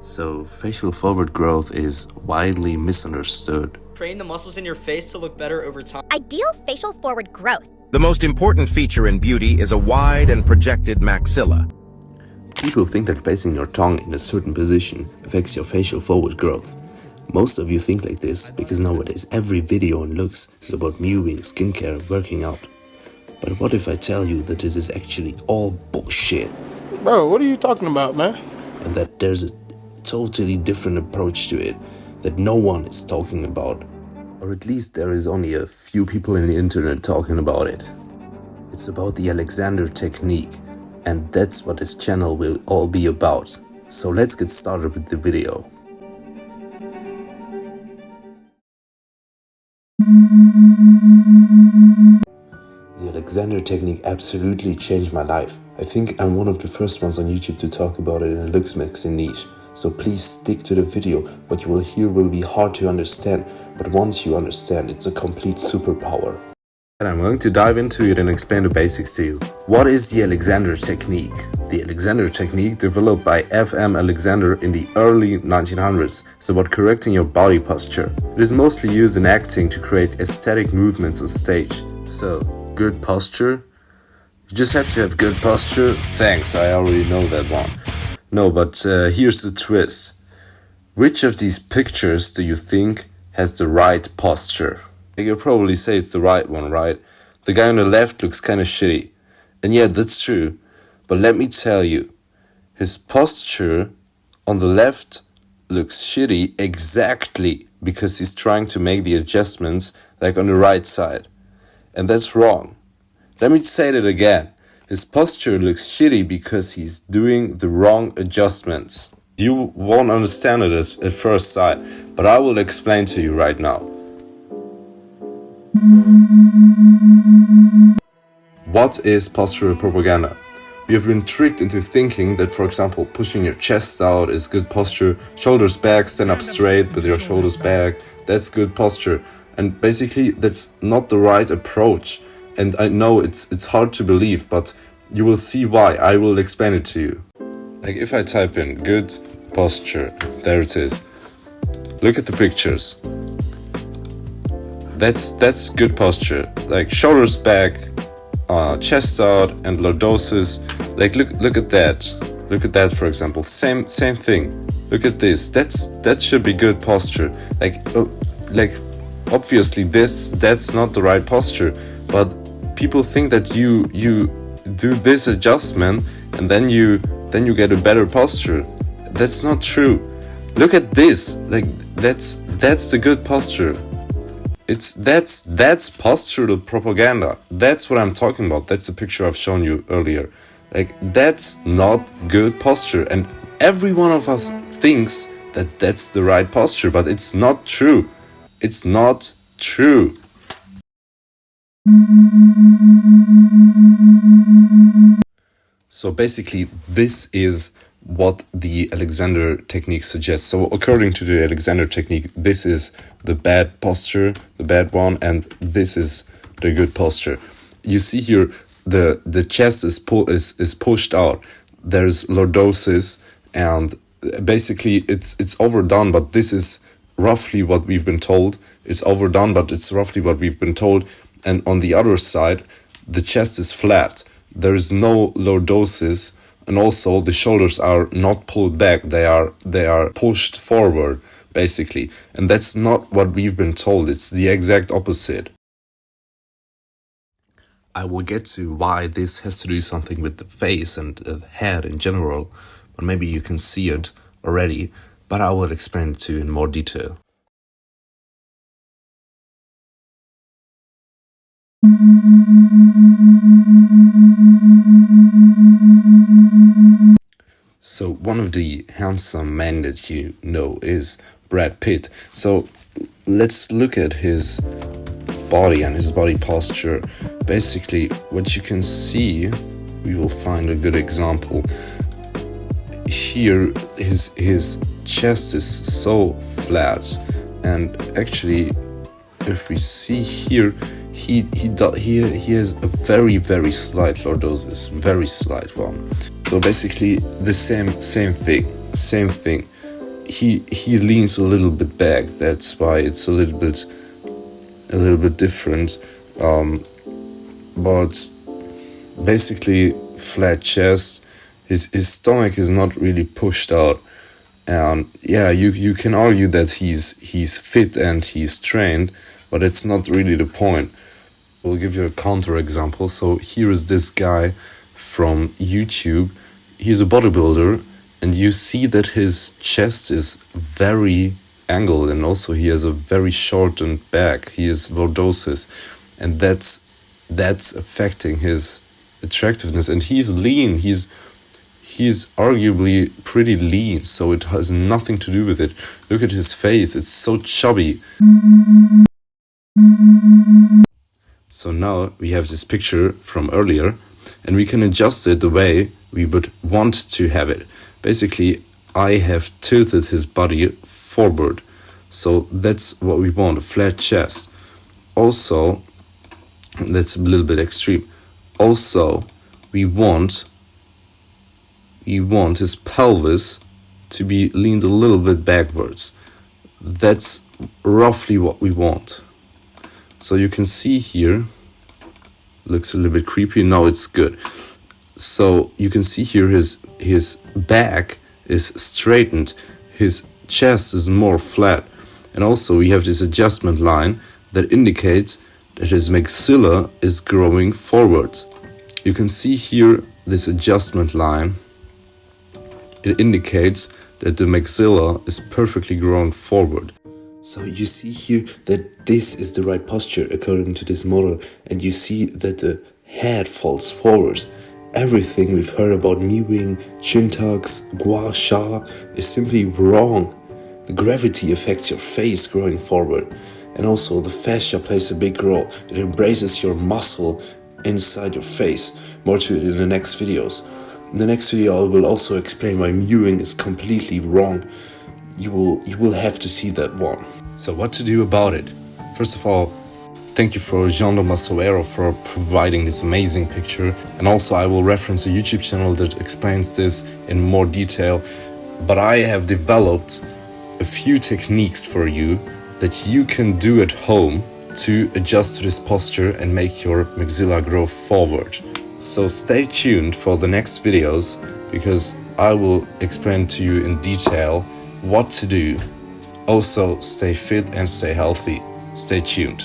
So, facial forward growth is widely misunderstood. Train the muscles in your face to look better over time. Ideal facial forward growth. The most important feature in beauty is a wide and projected maxilla. People think that placing your tongue in a certain position affects your facial forward growth. Most of you think like this because nowadays every video on looks is about mewing, skincare, working out. But what if I tell you that this is actually all bullshit? Bro, what are you talking about, man? And that there's a totally different approach to it that no one is talking about. Or at least there is only a few people in the internet talking about it. It's about the Alexander technique, and that's what this channel will all be about. So let's get started with the video. The Alexander technique absolutely changed my life. I think I'm one of the first ones on YouTube to talk about it in a Looksmaxxing niche. So please stick to the video. What you will hear will be hard to understand, but once you understand, it's a complete superpower. And I'm going to dive into it and explain the basics to you. What is the Alexander technique? The Alexander technique, developed by F.M. Alexander in the early 1900s, is about correcting your body posture. It is mostly used in acting to create aesthetic movements on stage. So, good posture? You just have to have good posture? Thanks, I already know that one. No, but here's the twist. Which of these pictures do you think has the right posture? You'll probably say it's the right one, right? The guy on the left looks kind of shitty. And yeah, that's true. But let me tell you, his posture on the left looks shitty exactly because he's trying to make the adjustments like on the right side. And that's wrong. Let me say that again. His posture looks shitty because he's doing the wrong adjustments. You won't understand it at first sight, but I will explain to you right now. What is postural propaganda? We have been tricked into thinking that, for example, pushing your chest out is good posture, shoulders back, stand up straight with your shoulders back, that's good posture. And basically, that's not the right approach. And I know it's hard to believe, but you will see why. I will explain it to you. Like if I type in good posture, there it is. Look at the pictures. That's good posture. Like shoulders back, chest out, and lordosis. Like look at that. Look at that, for example. Same thing. Look at this. That should be good posture. Like obviously that's not the right posture, but people think that you do this adjustment and then you get a better posture. That's not true. Look at this. Like that's the good posture. That's postural propaganda. That's what I'm talking about. That's the picture I've shown you earlier. Like that's not good posture, and every one of us thinks that that's the right posture, but it's not true. It's not true. So basically, this is what the Alexander technique suggests. So according to the Alexander technique, this is the bad posture, the bad one, and this is the good posture. You see here, the chest is pushed out. There's lordosis, and basically it's overdone, but this is roughly what we've been told. It's overdone, but it's roughly what we've been told. And on the other side, the chest is flat. There is no lordosis, and also the shoulders are not pulled back. They are pushed forward, basically. And that's not what we've been told. It's the exact opposite. I will get to why this has to do something with the face and the head in general, but maybe you can see it already, but I will explain it to you in more detail. So one of the handsome men that you know is Brad Pitt. So let's look at his body and his body posture. Basically, what you can see, we will find a good example. Here, his chest is so flat, and actually, if we see here, he has a very slight lordosis, very slight one. So basically the same thing. he leans a little bit back. That's why it's a little bit different. But basically flat chest. His stomach is not really pushed out, and yeah, you can argue that he's fit and he's trained, but it's not really the point. We'll give you a counter example. So here is this guy from YouTube. He's a bodybuilder, and you see that his chest is very angled, and also he has a very shortened back. He has lordosis, and that's affecting his attractiveness. And he's lean. He's arguably pretty lean, so it has nothing to do with it. Look at his face, it's so chubby. So now we have this picture from earlier, and we can adjust it the way we would want to have it. Basically, I have tilted his body forward, so that's what we want, a flat chest. Also, that's a little bit extreme. Also, we want his pelvis to be leaned a little bit backwards. That's roughly what we want. So you can see here, looks a little bit creepy. Now it's good. So you can see here his back is straightened, his chest is more flat, and also we have this adjustment line that indicates that his maxilla is growing forward. You can see here this adjustment line. It indicates that the maxilla is perfectly growing forward. So you see here that this is the right posture according to this model, and you see that the head falls forward. Everything we've heard about mewing, chin tucks, gua sha is simply wrong. The gravity affects your face growing forward, and also the fascia plays a big role. It embraces your muscle inside your face. More to it in the next videos. In the next video I will also explain why mewing is completely wrong. You will have to see that one. So what to do about it? First of all, thank you for Jando Masoero for providing this amazing picture, and also I will reference a YouTube channel that explains this in more detail. But I have developed a few techniques for you that you can do at home to adjust to this posture and make your maxilla grow forward. So stay tuned for the next videos, because I will explain to you in detail what to do. Also, stay fit and stay healthy. Stay tuned.